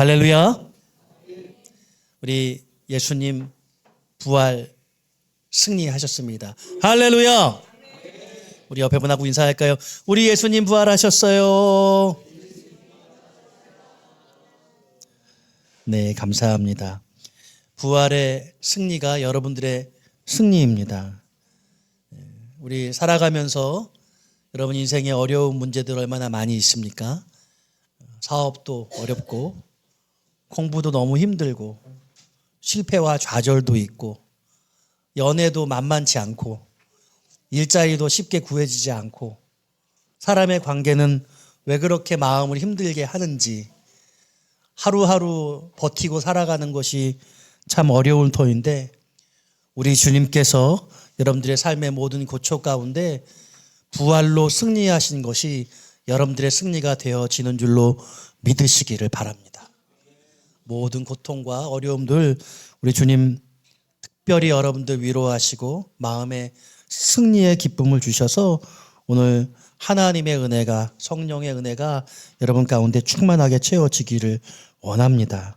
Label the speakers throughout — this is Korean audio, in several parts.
Speaker 1: 할렐루야. 우리 예수님 부활 승리하셨습니다. 할렐루야. 우리 옆에 분하고 인사할까요? 우리 예수님 부활하셨어요. 네, 감사합니다. 부활의 승리가 여러분들의 승리입니다. 우리 살아가면서 여러분 인생에 어려운 문제들 얼마나 많이 있습니까? 사업도 어렵고 공부도 너무 힘들고 실패와 좌절도 있고 연애도 만만치 않고 일자리도 쉽게 구해지지 않고 사람의 관계는 왜 그렇게 마음을 힘들게 하는지 하루하루 버티고 살아가는 것이 참 어려운 터인데 우리 주님께서 여러분들의 삶의 모든 고초 가운데 부활로 승리하신 것이 여러분들의 승리가 되어지는 줄로 믿으시기를 바랍니다. 모든 고통과 어려움들 우리 주님 특별히 여러분들 위로하시고 마음에 승리의 기쁨을 주셔서 오늘 하나님의 은혜가 성령의 은혜가 여러분 가운데 충만하게 채워지기를 원합니다.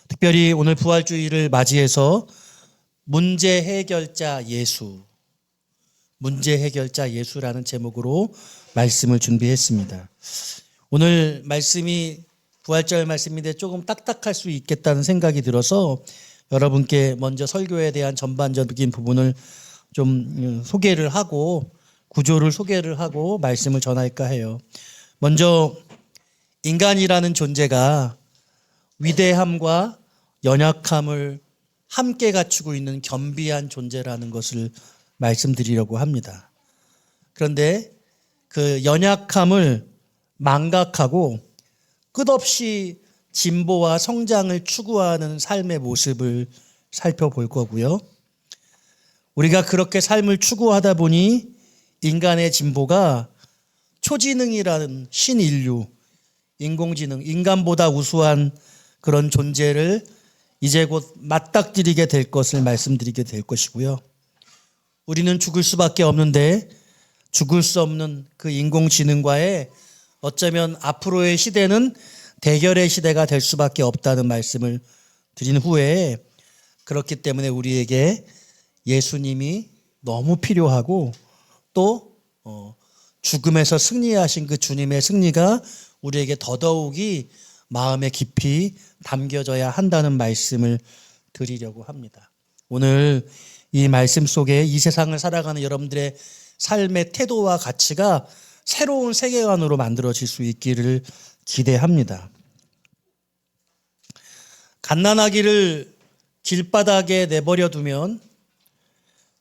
Speaker 1: 특별히 오늘 부활주의를 맞이해서 문제 해결자 예수, 문제 해결자 예수라는 제목으로 말씀을 준비했습니다. 오늘 말씀이 부활절 말씀인데 조금 딱딱할 수 있겠다는 생각이 들어서 여러분께 먼저 설교에 대한 전반적인 부분을 좀 소개를 하고 구조를 소개를 하고 말씀을 전할까 해요. 먼저 인간이라는 존재가 위대함과 연약함을 함께 갖추고 있는 겸비한 존재라는 것을 말씀드리려고 합니다. 그런데 그 연약함을 망각하고 끝없이 진보와 성장을 추구하는 삶의 모습을 살펴볼 거고요. 우리가 그렇게 삶을 추구하다 보니 인간의 진보가 초지능이라는 신인류, 인공지능, 인간보다 우수한 그런 존재를 이제 곧 맞닥뜨리게 될 것을 말씀드리게 될 것이고요. 우리는 죽을 수밖에 없는데 죽을 수 없는 그 인공지능과의 어쩌면 앞으로의 시대는 대결의 시대가 될 수밖에 없다는 말씀을 드린 후에 그렇기 때문에 우리에게 예수님이 너무 필요하고 또 죽음에서 승리하신 그 주님의 승리가 우리에게 더더욱이 마음에 깊이 담겨져야 한다는 말씀을 드리려고 합니다. 오늘 이 말씀 속에 이 세상을 살아가는 여러분들의 삶의 태도와 가치가 새로운 세계관으로 만들어질 수 있기를 기대합니다. 갓난아기를 길바닥에 내버려 두면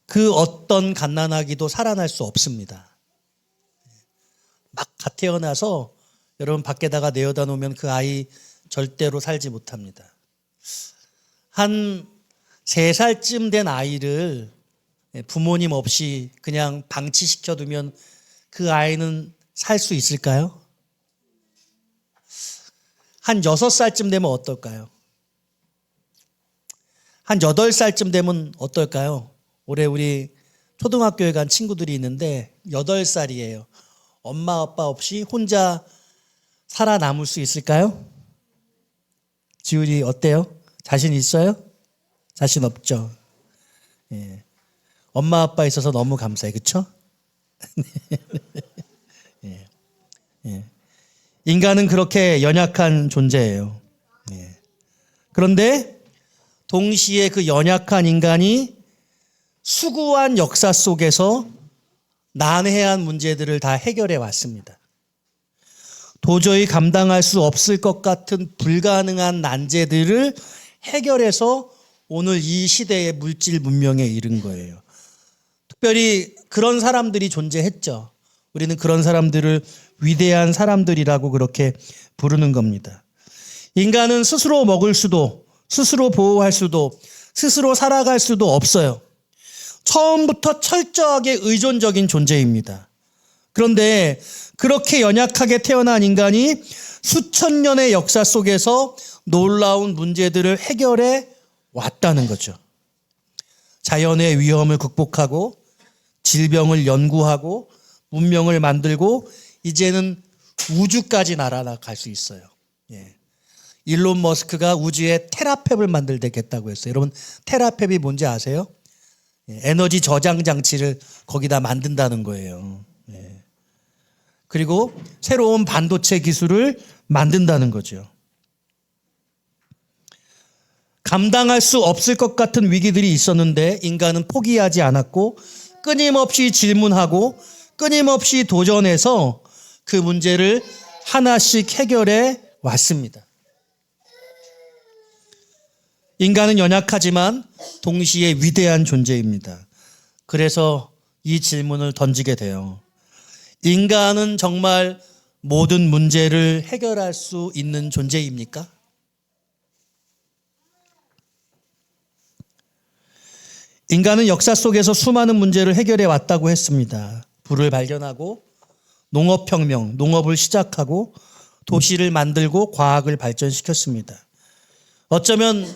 Speaker 1: 그 어떤 갓난아기도 살아날 수 없습니다. 막 갓 태어나서 여러분 밖에다가 내어다 놓으면 그 아이 절대로 살지 못합니다. 한 3살쯤 된 아이를 부모님 없이 그냥 방치시켜 두면 그 아이는 살 수 있을까요? 한 6살쯤 되면 어떨까요? 한 8살쯤 되면 어떨까요? 올해 우리 초등학교에 간 친구들이 있는데 8살이에요. 엄마 아빠 없이 혼자 살아남을 수 있을까요? 지훈이 어때요? 자신 있어요? 자신 없죠? 예. 엄마 아빠 있어서 너무 감사해. 그렇죠? 예. 예. 인간은 그렇게 연약한 존재예요. 예. 그런데 동시에 그 연약한 인간이 수구한 역사 속에서 난해한 문제들을 다 해결해 왔습니다. 도저히 감당할 수 없을 것 같은 불가능한 난제들을 해결해서 오늘 이 시대의 물질 문명에 이른 거예요. 특별히 그런 사람들이 존재했죠. 우리는 그런 사람들을 위대한 사람들이라고 그렇게 부르는 겁니다. 인간은 스스로 먹을 수도, 스스로 보호할 수도, 스스로 살아갈 수도 없어요. 처음부터 철저하게 의존적인 존재입니다. 그런데 그렇게 연약하게 태어난 인간이 수천 년의 역사 속에서 놀라운 문제들을 해결해 왔다는 거죠. 자연의 위험을 극복하고 질병을 연구하고 문명을 만들고 이제는 우주까지 날아갈 수 있어요. 예. 일론 머스크가 우주에 테라팹을 만들겠다고 했어요. 여러분 테라팹이 뭔지 아세요? 에너지 저장 장치를 거기다 만든다는 거예요. 그리고 새로운 반도체 기술을 만든다는 거죠. 감당할 수 없을 것 같은 위기들이 있었는데 인간은 포기하지 않았고 끊임없이 질문하고 끊임없이 도전해서 그 문제를 하나씩 해결해 왔습니다. 인간은 연약하지만 동시에 위대한 존재입니다. 그래서 이 질문을 던지게 돼요. 인간은 정말 모든 문제를 해결할 수 있는 존재입니까? 인간은 역사 속에서 수많은 문제를 해결해 왔다고 했습니다. 불을 발견하고 농업혁명, 농업을 시작하고 도시를 만들고 과학을 발전시켰습니다. 어쩌면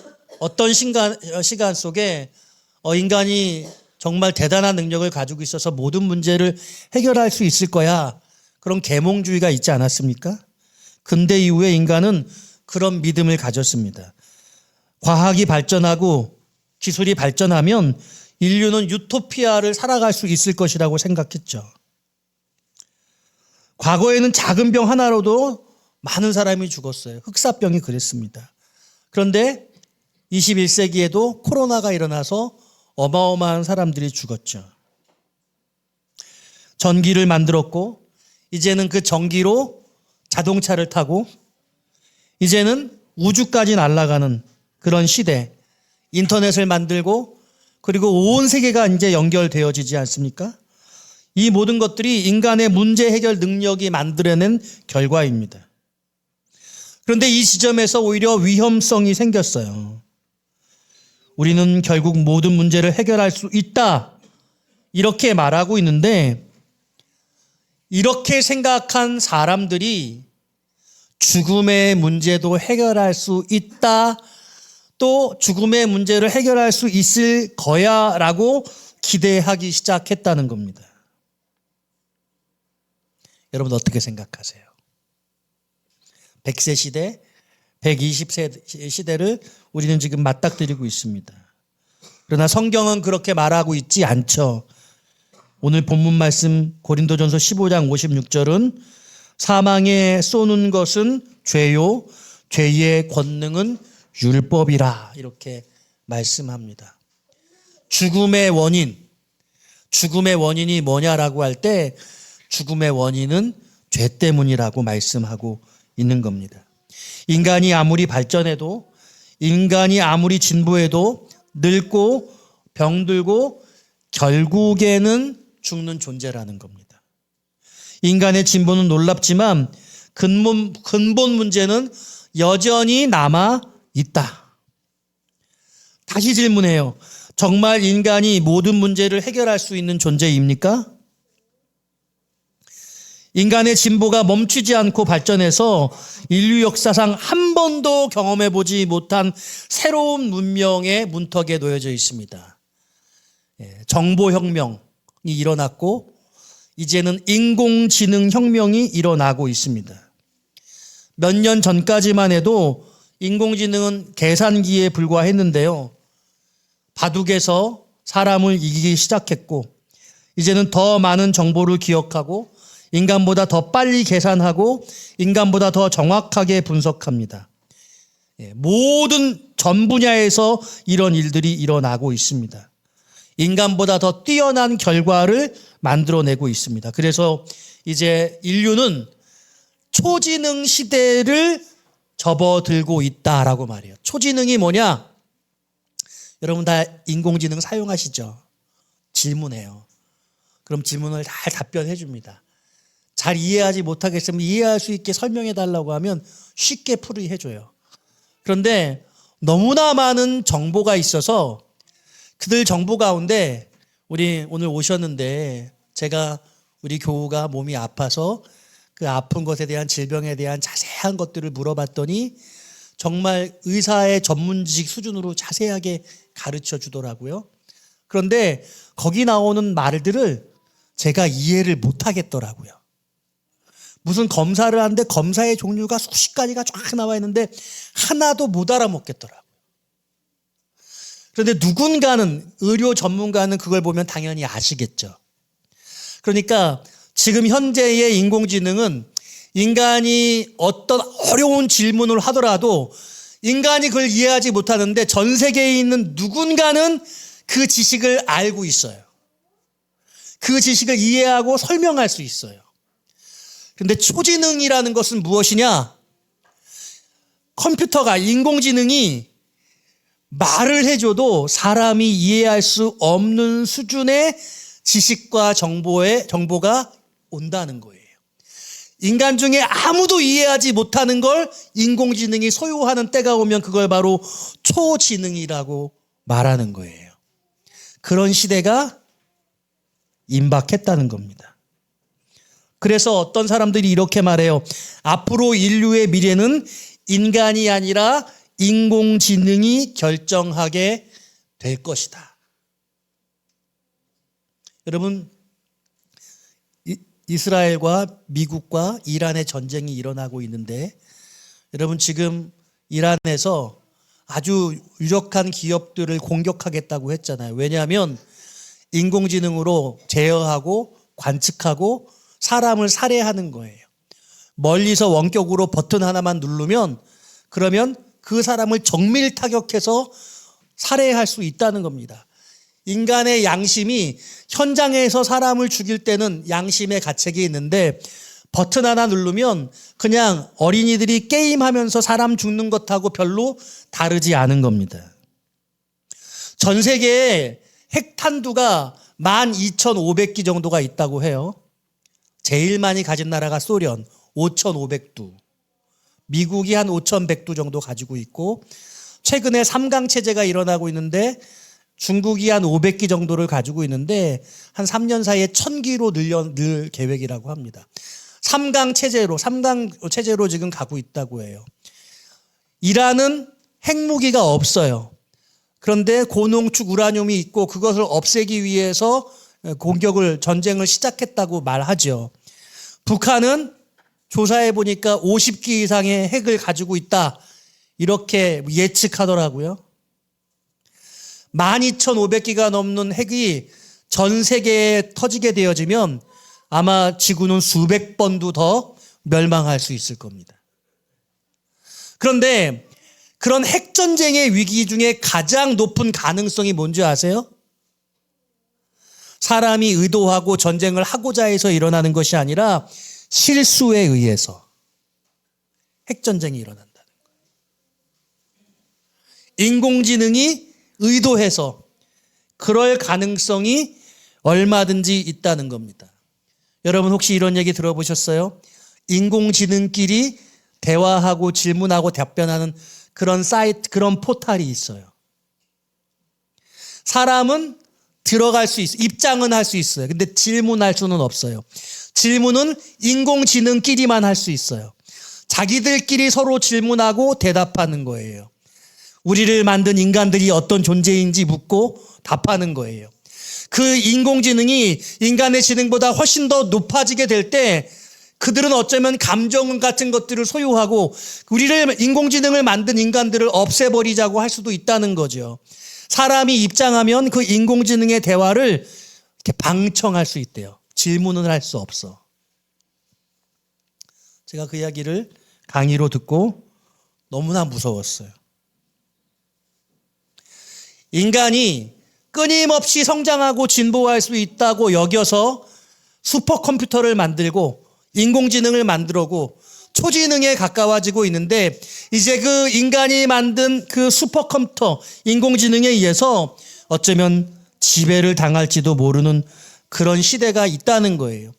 Speaker 1: 어떤 시간 속에 인간이 정말 대단한 능력을 가지고 있어서 모든 문제를 해결할 수 있을 거야. 그런 계몽주의가 있지 않았습니까? 근대 이후에 인간은 그런 믿음을 가졌습니다. 과학이 발전하고 기술이 발전하면 인류는 유토피아를 살아갈 수 있을 것이라고 생각했죠. 과거에는 작은 병 하나로도 많은 사람이 죽었어요. 흑사병이 그랬습니다. 그런데 21세기에도 코로나가 일어나서 어마어마한 사람들이 죽었죠. 전기를 만들었고 이제는 그 전기로 자동차를 타고 이제는 우주까지 날아가는 그런 시대, 인터넷을 만들고 그리고 온 세계가 이제 연결되어지지 않습니까? 이 모든 것들이 인간의 문제 해결 능력이 만들어낸 결과입니다. 그런데 이 지점에서 오히려 위험성이 생겼어요. 우리는 결국 모든 문제를 해결할 수 있다. 이렇게 말하고 있는데 이렇게 생각한 사람들이 죽음의 문제도 해결할 수 있다. 또 죽음의 문제를 해결할 수 있을 거야 라고 기대하기 시작했다는 겁니다. 여러분 어떻게 생각하세요? 100세 시대, 120세 시대를 우리는 지금 맞닥뜨리고 있습니다. 그러나 성경은 그렇게 말하고 있지 않죠. 오늘 본문 말씀 고린도전서 15장 56절은 사망에 쏘는 것은 죄요, 죄의 권능은 율법이라 이렇게 말씀합니다. 죽음의 원인이 뭐냐라고 할 때 죽음의 원인은 죄 때문이라고 말씀하고 있는 겁니다. 인간이 아무리 발전해도 인간이 아무리 진보해도 늙고 병들고 결국에는 죽는 존재라는 겁니다. 인간의 진보는 놀랍지만 근본 문제는 여전히 남아 있다. 다시 질문해요. 정말 인간이 모든 문제를 해결할 수 있는 존재입니까? 인간의 진보가 멈추지 않고 발전해서 인류 역사상 한 번도 경험해보지 못한 새로운 문명의 문턱에 놓여져 있습니다. 정보혁명이 일어났고 이제는 인공지능 혁명이 일어나고 있습니다. 몇 년 전까지만 해도 인공지능은 계산기에 불과했는데요. 바둑에서 사람을 이기기 시작했고 이제는 더 많은 정보를 기억하고 인간보다 더 빨리 계산하고 인간보다 더 정확하게 분석합니다. 모든 전 분야에서 이런 일들이 일어나고 있습니다. 인간보다 더 뛰어난 결과를 만들어내고 있습니다. 그래서 이제 인류는 초지능 시대를 접어들고 있다라고 말해요. 초지능이 뭐냐? 여러분 다 인공지능 사용하시죠? 질문해요. 그럼 질문을 잘 답변해 줍니다. 잘 이해하지 못하겠으면 이해할 수 있게 설명해 달라고 하면 쉽게 풀이해 줘요. 그런데 너무나 많은 정보가 있어서 그들 정보 가운데 우리 오늘 오셨는데 제가 우리 교우가 몸이 아파서 그 아픈 것에 대한 질병에 대한 자세한 것들을 물어봤더니 정말 의사의 전문 지식 수준으로 자세하게 가르쳐 주더라고요. 그런데 거기 나오는 말들을 제가 이해를 못 하겠더라고요. 무슨 검사를 하는데 검사의 종류가 수십 가지가 쫙 나와 있는데 하나도 못 알아먹겠더라고요. 그런데 누군가는, 의료 전문가는 그걸 보면 당연히 아시겠죠. 그러니까 지금 현재의 인공지능은 인간이 어떤 어려운 질문을 하더라도 인간이 그걸 이해하지 못하는데 전 세계에 있는 누군가는 그 지식을 알고 있어요. 그 지식을 이해하고 설명할 수 있어요. 그런데 초지능이라는 것은 무엇이냐? 컴퓨터가, 인공지능이 말을 해줘도 사람이 이해할 수 없는 수준의 지식과 정보가 온다는 거예요. 인간 중에 아무도 이해하지 못하는 걸 인공지능이 소유하는 때가 오면 그걸 바로 초지능이라고 말하는 거예요. 그런 시대가 임박했다는 겁니다. 그래서 어떤 사람들이 이렇게 말해요. 앞으로 인류의 미래는 인간이 아니라 인공지능이 결정하게 될 것이다. 여러분, 이스라엘과 미국과 이란의 전쟁이 일어나고 있는데, 여러분 지금 이란에서 아주 유력한 기업들을 공격하겠다고 했잖아요. 왜냐하면 인공지능으로 제어하고 관측하고 사람을 살해하는 거예요. 멀리서 원격으로 버튼 하나만 누르면 그러면 그 사람을 정밀 타격해서 살해할 수 있다는 겁니다. 인간의 양심이 현장에서 사람을 죽일 때는 양심의 가책이 있는데 버튼 하나 누르면 그냥 어린이들이 게임하면서 사람 죽는 것하고 별로 다르지 않은 겁니다. 전 세계에 핵탄두가 12,500기 정도가 있다고 해요. 제일 많이 가진 나라가 소련 5,500두. 미국이 한 5,100두 정도 가지고 있고, 최근에 3강 체제가 일어나고 있는데 중국이 한 500기 정도를 가지고 있는데 한 3년 사이에 1,000기로 늘 계획이라고 합니다. 3강 체제로 지금 가고 있다고 해요. 이란은 핵무기가 없어요. 그런데 고농축 우라늄이 있고 그것을 없애기 위해서 전쟁을 시작했다고 말하죠. 북한은 조사해 보니까 50기 이상의 핵을 가지고 있다, 이렇게 예측하더라고요. 12,500기가 넘는 핵이 전 세계에 터지게 되어지면 아마 지구는 수백 번도 더 멸망할 수 있을 겁니다. 그런데 그런 핵전쟁의 위기 중에 가장 높은 가능성이 뭔지 아세요? 사람이 의도하고 전쟁을 하고자 해서 일어나는 것이 아니라 실수에 의해서 핵전쟁이 일어난다는 거예요. 인공지능이 의도해서 그럴 가능성이 얼마든지 있다는 겁니다. 여러분 혹시 이런 얘기 들어보셨어요? 인공지능끼리 대화하고 질문하고 답변하는 그런 사이트, 그런 포탈이 있어요. 사람은 들어갈 수 있어요. 입장은 할 수 있어요. 근데 질문할 수는 없어요. 질문은 인공지능끼리만 할 수 있어요. 자기들끼리 서로 질문하고 대답하는 거예요. 우리를 만든 인간들이 어떤 존재인지 묻고 답하는 거예요. 그 인공지능이 인간의 지능보다 훨씬 더 높아지게 될 때 그들은 어쩌면 감정 같은 것들을 소유하고 인공지능을 만든 인간들을 없애버리자고 할 수도 있다는 거죠. 사람이 입장하면 그 인공지능의 대화를 이렇게 방청할 수 있대요. 질문을 할 수 없어. 제가 그 이야기를 강의로 듣고 너무나 무서웠어요. 인간이 끊임없이 성장하고 진보할 수 있다고 여겨서 슈퍼컴퓨터를 만들고 인공지능을 만들고 초지능에 가까워지고 있는데, 이제 그 인간이 만든 그 슈퍼컴퓨터 인공지능에 의해서 어쩌면 지배를 당할지도 모르는 그런 시대가 있다는 거예요.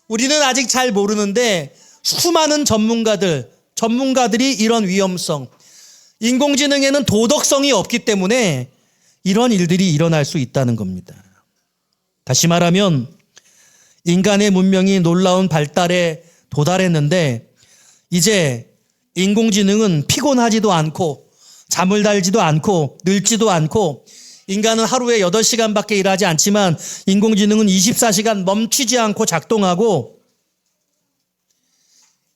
Speaker 1: 우리는 아직 잘 모르는데 수많은 전문가들이 이런 위험성, 인공지능에는 도덕성이 없기 때문에 이런 일들이 일어날 수 있다는 겁니다. 다시 말하면 인간의 문명이 놀라운 발달에 도달했는데 이제 인공지능은 피곤하지도 않고 잠을 달지도 않고 늙지도 않고, 인간은 하루에 8시간밖에 일하지 않지만 인공지능은 24시간 멈추지 않고 작동하고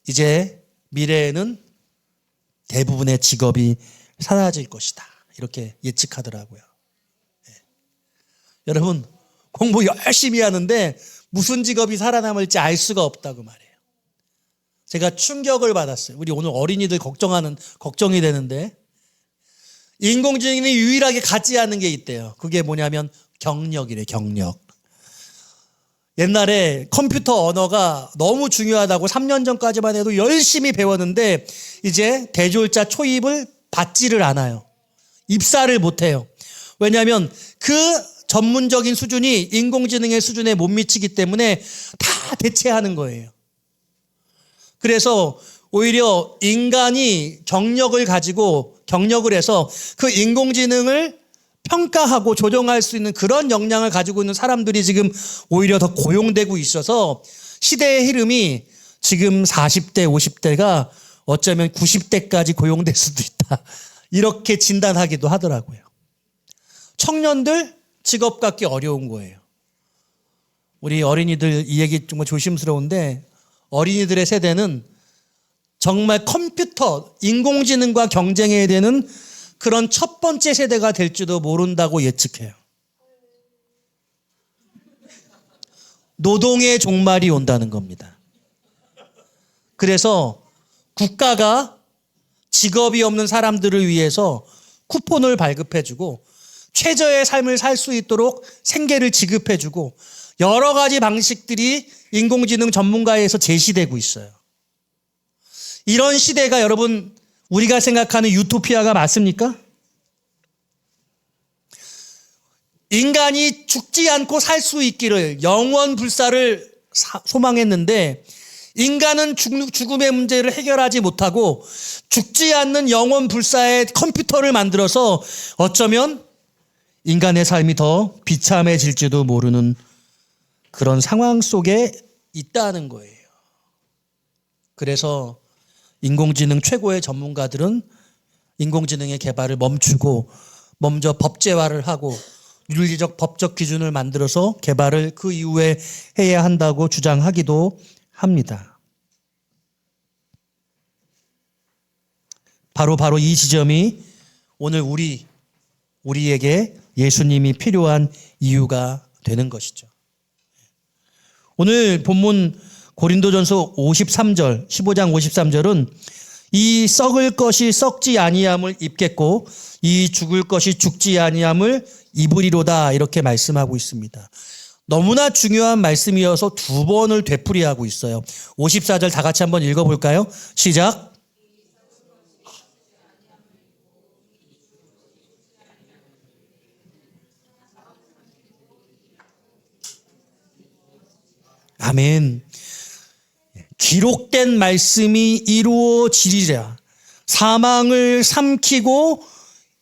Speaker 1: 이제 미래에는 대부분의 직업이 사라질 것이다. 이렇게 예측하더라고요. 네. 여러분, 공부 열심히 하는데 무슨 직업이 살아남을지 알 수가 없다고 말해요. 제가 충격을 받았어요. 우리 오늘 어린이들 걱정이 되는데, 인공지능이 유일하게 갖지 않는 게 있대요. 그게 뭐냐면 경력이래, 경력. 옛날에 컴퓨터 언어가 너무 중요하다고 3년 전까지만 해도 열심히 배웠는데 이제 대졸자 초입을 받지를 않아요. 입사를 못해요. 왜냐하면 그 전문적인 수준이 인공지능의 수준에 못 미치기 때문에 다 대체하는 거예요. 그래서 오히려 인간이 경력을 해서 그 인공지능을 평가하고 조정할 수 있는 그런 역량을 가지고 있는 사람들이 지금 오히려 더 고용되고 있어서 시대의 흐름이 지금 40대, 50대가 어쩌면 90대까지 고용될 수도 있다. 이렇게 진단하기도 하더라고요. 청년들 직업 갖기 어려운 거예요. 우리 어린이들 이 얘기 정말 조심스러운데 어린이들의 세대는 정말 컴퓨터, 인공지능과 경쟁해야 되는 그런 첫 번째 세대가 될지도 모른다고 예측해요. 노동의 종말이 온다는 겁니다. 그래서 국가가 직업이 없는 사람들을 위해서 쿠폰을 발급해주고 최저의 삶을 살 수 있도록 생계를 지급해주고 여러 가지 방식들이 인공지능 전문가에서 제시되고 있어요. 이런 시대가 여러분 우리가 생각하는 유토피아가 맞습니까? 인간이 죽지 않고 살 수 있기를 영원 불사를 소망했는데 인간은 죽음의 문제를 해결하지 못하고 죽지 않는 영원 불사의 컴퓨터를 만들어서 어쩌면 인간의 삶이 더 비참해질지도 모르는 그런 상황 속에 있다는 거예요. 그래서 인공지능 최고의 전문가들은 인공지능의 개발을 멈추고 먼저 법제화를 하고 윤리적 법적 기준을 만들어서 개발을 그 이후에 해야 한다고 주장하기도 합니다. 바로 이 지점이 오늘 우리에게 예수님이 필요한 이유가 되는 것이죠. 오늘 본문 고린도전서 15장 53절은 이 썩을 것이 썩지 아니함을 입겠고 이 죽을 것이 죽지 아니함을 입으리로다 이렇게 말씀하고 있습니다. 너무나 중요한 말씀이어서 두 번을 되풀이하고 있어요. 54절 다 같이 한번 읽어볼까요? 시작. 아멘. 기록된 말씀이 이루어지리라. 사망을 삼키고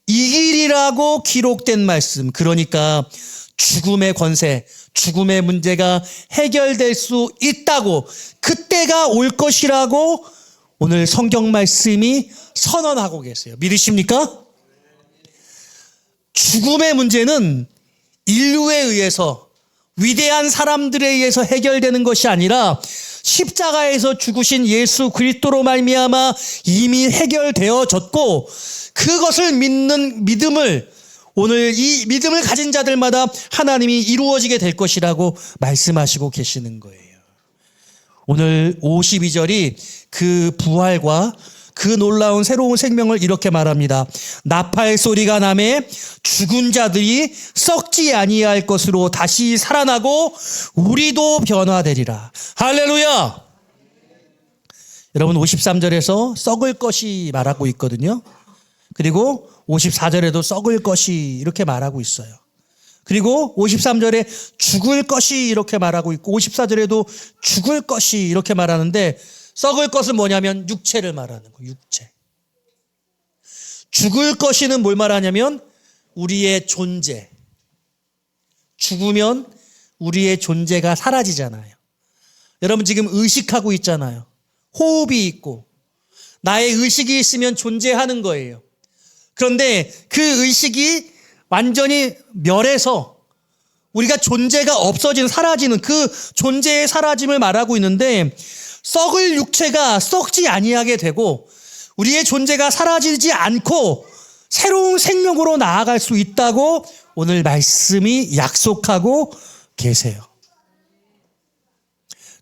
Speaker 1: 이기리라고 기록된 말씀. 그러니까 죽음의 권세, 죽음의 문제가 해결될 수 있다고 그때가 올 것이라고 오늘 성경 말씀이 선언하고 계세요. 믿으십니까? 죽음의 문제는 인류에 의해서 위대한 사람들에 의해서 해결되는 것이 아니라 십자가에서 죽으신 예수 그리스도로 말미암아 이미 해결되어졌고 그것을 믿는 믿음을 오늘 이 믿음을 가진 자들마다 하나님이 이루어지게 될 것이라고 말씀하시고 계시는 거예요. 오늘 52절이 그 부활과 그 놀라운 새로운 생명을 이렇게 말합니다. 나팔 소리가 나매 죽은 자들이 썩지 아니할 것으로 다시 살아나고 우리도 변화되리라. 할렐루야. 여러분 53절에서 썩을 것이 말하고 있거든요. 그리고 54절에도 썩을 것이 이렇게 말하고 있어요. 그리고 53절에 죽을 것이 이렇게 말하고 있고 54절에도 죽을 것이 이렇게 말하는데 썩을 것은 뭐냐면 육체를 말하는 거예요. 육체. 죽을 것이는 뭘 말하냐면 우리의 존재. 죽으면 우리의 존재가 사라지잖아요. 여러분 지금 의식하고 있잖아요. 호흡이 있고 나의 의식이 있으면 존재하는 거예요. 그런데 그 의식이 완전히 멸해서 우리가 존재가 없어지는 사라지는 그 존재의 사라짐을 말하고 있는데 썩을 육체가 썩지 아니하게 되고 우리의 존재가 사라지지 않고 새로운 생명으로 나아갈 수 있다고 오늘 말씀이 약속하고 계세요.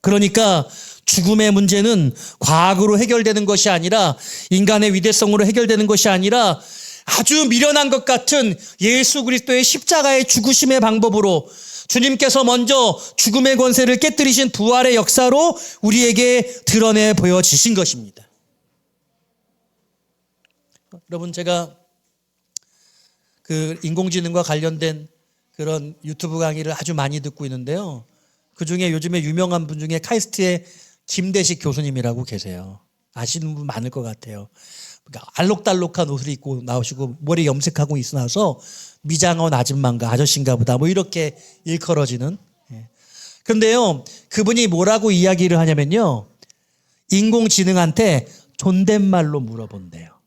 Speaker 1: 그러니까 죽음의 문제는 과학으로 해결되는 것이 아니라 인간의 위대성으로 해결되는 것이 아니라 아주 미련한 것 같은 예수 그리스도의 십자가의 죽으심의 방법으로 주님께서 먼저 죽음의 권세를 깨뜨리신 부활의 역사로 우리에게 드러내 보여지신 것입니다. 여러분, 제가 그 인공지능과 관련된 그런 유튜브 강의를 아주 많이 듣고 있는데요. 그중에 요즘에 유명한 분 중에 카이스트의 김대식 교수님이라고 계세요. 아시는 분 많을 것 같아요. 그러니까 알록달록한 옷을 입고 나오시고 머리 염색하고 있어서 미장원 아줌마인가 아저씨인가 보다 뭐 이렇게 일컬어지는. 그런데요, 그분이 뭐라고 이야기를 하냐면요, 인공지능한테 존댓말로 물어본대요.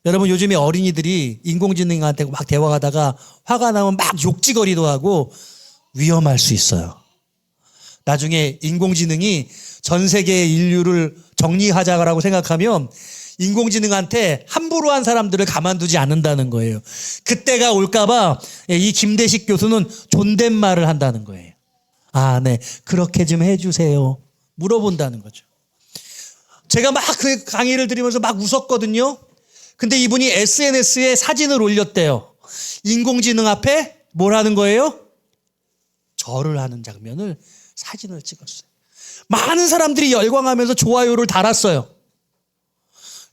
Speaker 1: 여러분, 요즘에 어린이들이 인공지능한테 막 대화하다가 화가 나면 막 욕지거리도 하고 위험할 수 있어요. 나중에 인공지능이 전 세계 인류를 정리하자라고 생각하면 인공지능한테 함부로 한 사람들을 가만두지 않는다는 거예요. 그때가 올까봐 이 김대식 교수는 존댓말을 한다는 거예요. 아, 네, 그렇게 좀 해주세요. 물어본다는 거죠. 제가 막 그 강의를 들으면서 막 웃었거든요. 근데 이분이 SNS에 사진을 올렸대요. 인공지능 앞에 뭘 하는 거예요? 절을 하는 장면을 사진을 찍었어요. 많은 사람들이 열광하면서 좋아요를 달았어요.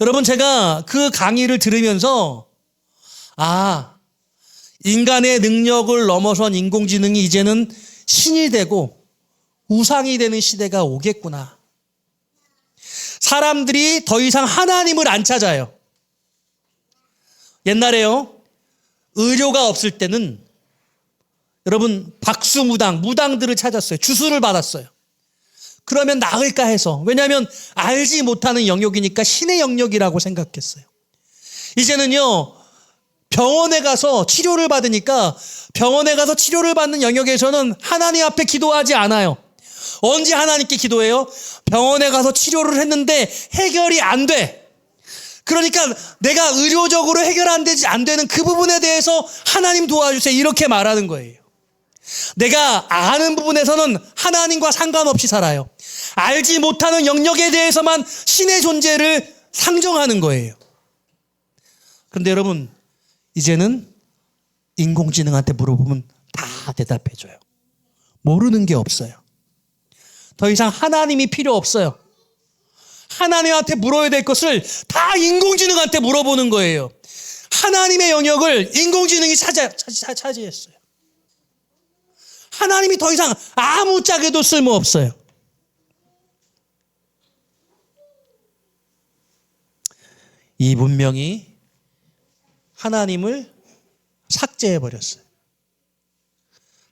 Speaker 1: 여러분, 제가 그 강의를 들으면서 인간의 능력을 넘어선 인공지능이 이제는 신이 되고 우상이 되는 시대가 오겠구나. 사람들이 더 이상 하나님을 안 찾아요. 옛날에요, 의료가 없을 때는 여러분 박수무당, 무당들을 찾았어요. 주술을 받았어요. 그러면 나을까 해서. 왜냐하면 알지 못하는 영역이니까 신의 영역이라고 생각했어요. 이제는요, 병원에 가서 치료를 받으니까 병원에 가서 치료를 받는 영역에서는 하나님 앞에 기도하지 않아요. 언제 하나님께 기도해요? 병원에 가서 치료를 했는데 해결이 안 돼. 그러니까 내가 의료적으로 해결 안 되는 그 부분에 대해서 하나님 도와주세요. 이렇게 말하는 거예요. 내가 아는 부분에서는 하나님과 상관없이 살아요. 알지 못하는 영역에 대해서만 신의 존재를 상정하는 거예요. 그런데 여러분, 이제는 인공지능한테 물어보면 다 대답해줘요. 모르는 게 없어요. 더 이상 하나님이 필요 없어요. 하나님한테 물어야 될 것을 다 인공지능한테 물어보는 거예요. 하나님의 영역을 인공지능이 차지했어요. 하나님이 더 이상 아무짝에도 쓸모없어요. 이 문명이 하나님을 삭제해버렸어요.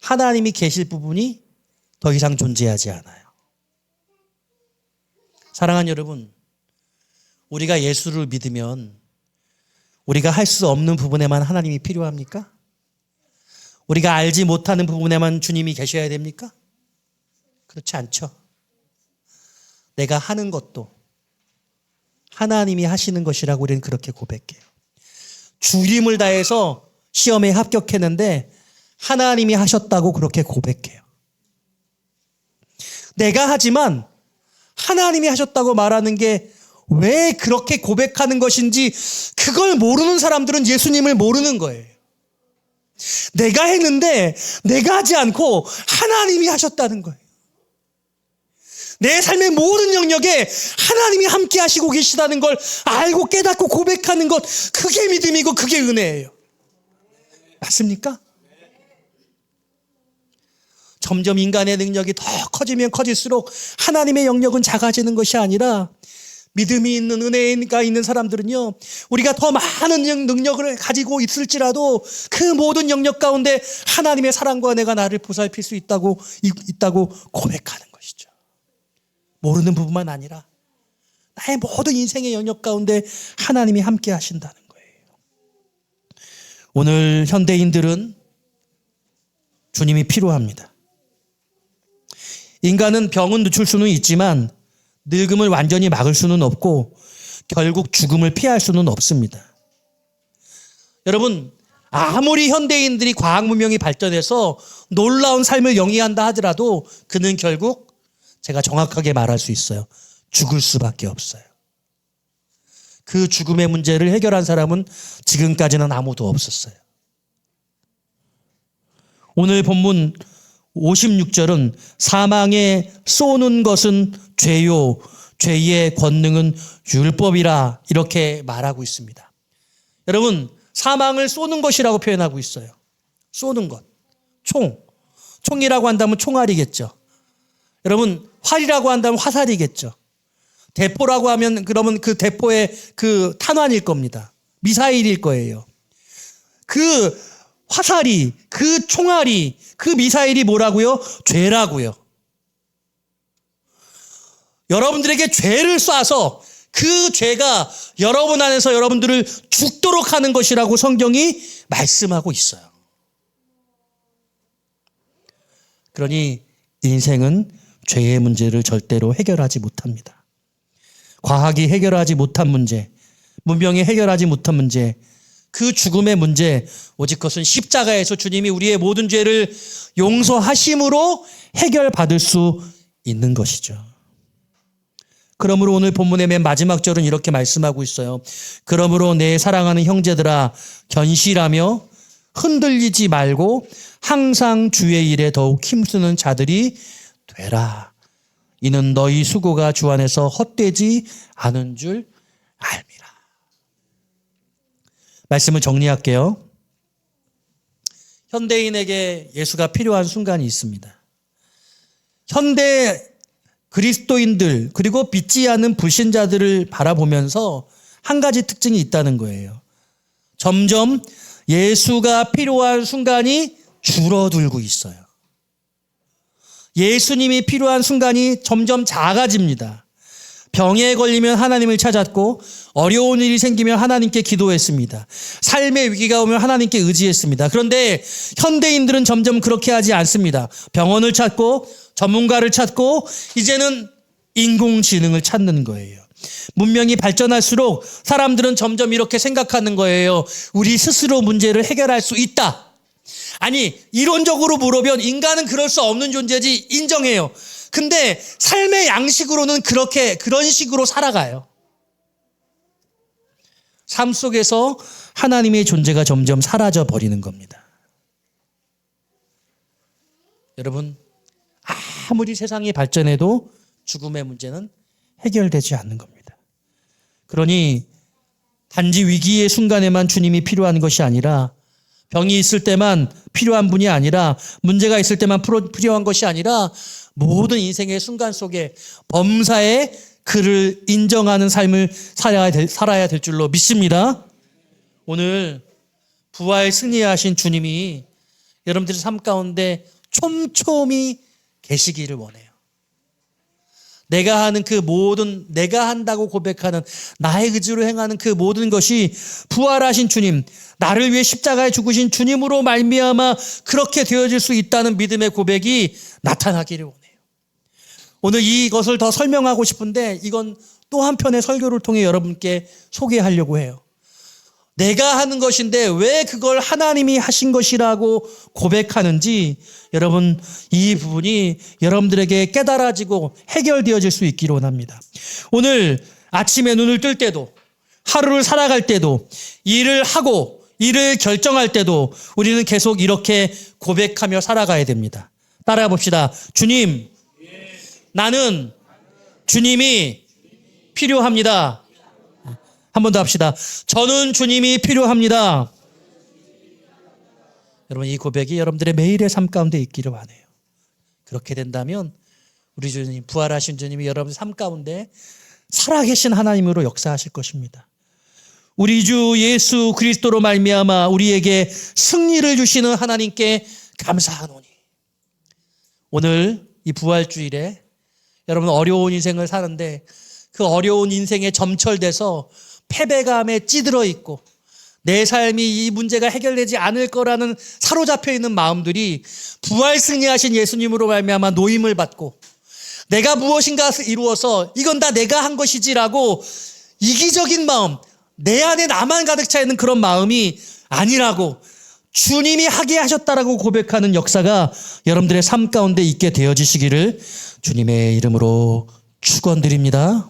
Speaker 1: 하나님이 계실 부분이 더 이상 존재하지 않아요. 사랑하는 여러분, 우리가 예수를 믿으면 우리가 할 수 없는 부분에만 하나님이 필요합니까? 우리가 알지 못하는 부분에만 주님이 계셔야 됩니까? 그렇지 않죠. 내가 하는 것도 하나님이 하시는 것이라고 우리는 그렇게 고백해요. 주림을 다해서 시험에 합격했는데 하나님이 하셨다고 그렇게 고백해요. 내가 하지만 하나님이 하셨다고 말하는 게 왜 그렇게 고백하는 것인지 그걸 모르는 사람들은 예수님을 모르는 거예요. 내가 했는데 내가 하지 않고 하나님이 하셨다는 거예요. 내 삶의 모든 영역에 하나님이 함께 하시고 계시다는 걸 알고 깨닫고 고백하는 것, 그게 믿음이고 그게 은혜예요. 맞습니까? 점점 인간의 능력이 더 커지면 커질수록 하나님의 영역은 작아지는 것이 아니라 믿음이 있는, 은혜가 있는 사람들은요, 우리가 더 많은 능력을 가지고 있을지라도 그 모든 영역 가운데 하나님의 사랑과 은혜가 나를 보살필 수 있다고 고백하는 것이죠. 모르는 부분만 아니라 나의 모든 인생의 영역 가운데 하나님이 함께 하신다는 거예요. 오늘 현대인들은 주님이 필요합니다. 인간은 병은 늦출 수는 있지만 늙음을 완전히 막을 수는 없고 결국 죽음을 피할 수는 없습니다. 여러분, 아무리 현대인들이 과학 문명이 발전해서 놀라운 삶을 영위한다 하더라도 그는 결국 제가 정확하게 말할 수 있어요. 죽을 수밖에 없어요. 그 죽음의 문제를 해결한 사람은 지금까지는 아무도 없었어요. 오늘 본문 56절은 사망에 쏘는 것은 죄요, 죄의 권능은 율법이라 이렇게 말하고 있습니다. 여러분, 사망을 쏘는 것이라고 표현하고 있어요. 쏘는 것. 총이라고 한다면 총알이겠죠. 여러분, 활이라고 한다면 화살이겠죠. 대포라고 하면 그러면 그 대포의 그 탄환일 겁니다. 미사일일 거예요. 그 화살이, 그 총알이, 그 미사일이 뭐라고요? 죄라고요. 여러분들에게 죄를 쏴서 그 죄가 여러분 안에서 여러분들을 죽도록 하는 것이라고 성경이 말씀하고 있어요. 그러니 인생은 죄의 문제를 절대로 해결하지 못합니다. 과학이 해결하지 못한 문제, 문명이 해결하지 못한 문제, 그 죽음의 문제, 오직 그것은 십자가에서 주님이 우리의 모든 죄를 용서하심으로 해결받을 수 있는 것이죠. 그러므로 오늘 본문의 맨 마지막 절은 이렇게 말씀하고 있어요. 그러므로 내 사랑하는 형제들아, 견실하며 흔들리지 말고 항상 주의 일에 더욱 힘쓰는 자들이 되라. 이는 너희 수고가 주 안에서 헛되지 않은 줄 알미라. 말씀을 정리할게요. 현대인에게 예수가 필요한 순간이 있습니다. 현대 그리스도인들 그리고 믿지 않은 불신자들을 바라보면서 한 가지 특징이 있다는 거예요. 점점 예수가 필요한 순간이 줄어들고 있어요. 예수님이 필요한 순간이 점점 작아집니다. 병에 걸리면 하나님을 찾았고 어려운 일이 생기면 하나님께 기도했습니다. 삶의 위기가 오면 하나님께 의지했습니다. 그런데 현대인들은 점점 그렇게 하지 않습니다. 병원을 찾고 전문가를 찾고 이제는 인공지능을 찾는 거예요. 문명이 발전할수록 사람들은 점점 이렇게 생각하는 거예요. 우리 스스로 문제를 해결할 수 있다. 아니, 이론적으로 물으면 인간은 그럴 수 없는 존재지 인정해요. 근데 삶의 양식으로는 그런 식으로 살아가요. 삶 속에서 하나님의 존재가 점점 사라져 버리는 겁니다. 여러분, 아무리 세상이 발전해도 죽음의 문제는 해결되지 않는 겁니다. 그러니 단지 위기의 순간에만 주님이 필요한 것이 아니라 병이 있을 때만 필요한 분이 아니라 문제가 있을 때만 필요한 것이 아니라 모든 인생의 순간 속에 범사에 그를 인정하는 삶을 살아야 될 줄로 믿습니다. 오늘 부활 승리하신 주님이 여러분들의 삶 가운데 촘촘히 계시기를 원해요. 내가 하는 그 모든, 내가 한다고 고백하는 나의 의지로 행하는 그 모든 것이 부활하신 주님, 나를 위해 십자가에 죽으신 주님으로 말미암아 그렇게 되어질 수 있다는 믿음의 고백이 나타나기를 원해요. 오늘 이것을 더 설명하고 싶은데 이건 또 한편의 설교를 통해 여러분께 소개하려고 해요. 내가 하는 것인데 왜 그걸 하나님이 하신 것이라고 고백하는지 여러분 이 부분이 여러분들에게 깨달아지고 해결되어질 수 있기를 원합니다. 오늘 아침에 눈을 뜰 때도 하루를 살아갈 때도 일을 하고 일을 결정할 때도 우리는 계속 이렇게 고백하며 살아가야 됩니다. 따라해 봅시다. 주님, 나는 주님이 필요합니다. 한 번 더 합시다. 저는 주님이 필요합니다. 여러분 이 고백이 여러분들의 매일의 삶 가운데 있기를 원해요. 그렇게 된다면 우리 주님, 부활하신 주님이 여러분 삶 가운데 살아계신 하나님으로 역사하실 것입니다. 우리 주 예수 그리스도로 말미암아 우리에게 승리를 주시는 하나님께 감사하노니. 오늘 이 부활주일에 여러분 어려운 인생을 사는데 그 어려운 인생에 점철돼서 패배감에 찌들어 있고 내 삶이 이 문제가 해결되지 않을 거라는 사로잡혀 있는 마음들이 부활 승리하신 예수님으로 말미암아 노임을 받고 내가 무엇인가 이루어서 이건 다 내가 한 것이지라고 이기적인 마음, 내 안에 나만 가득 차 있는 그런 마음이 아니라고 주님이 하게 하셨다라고 고백하는 역사가 여러분들의 삶 가운데 있게 되어지시기를 주님의 이름으로 축원드립니다.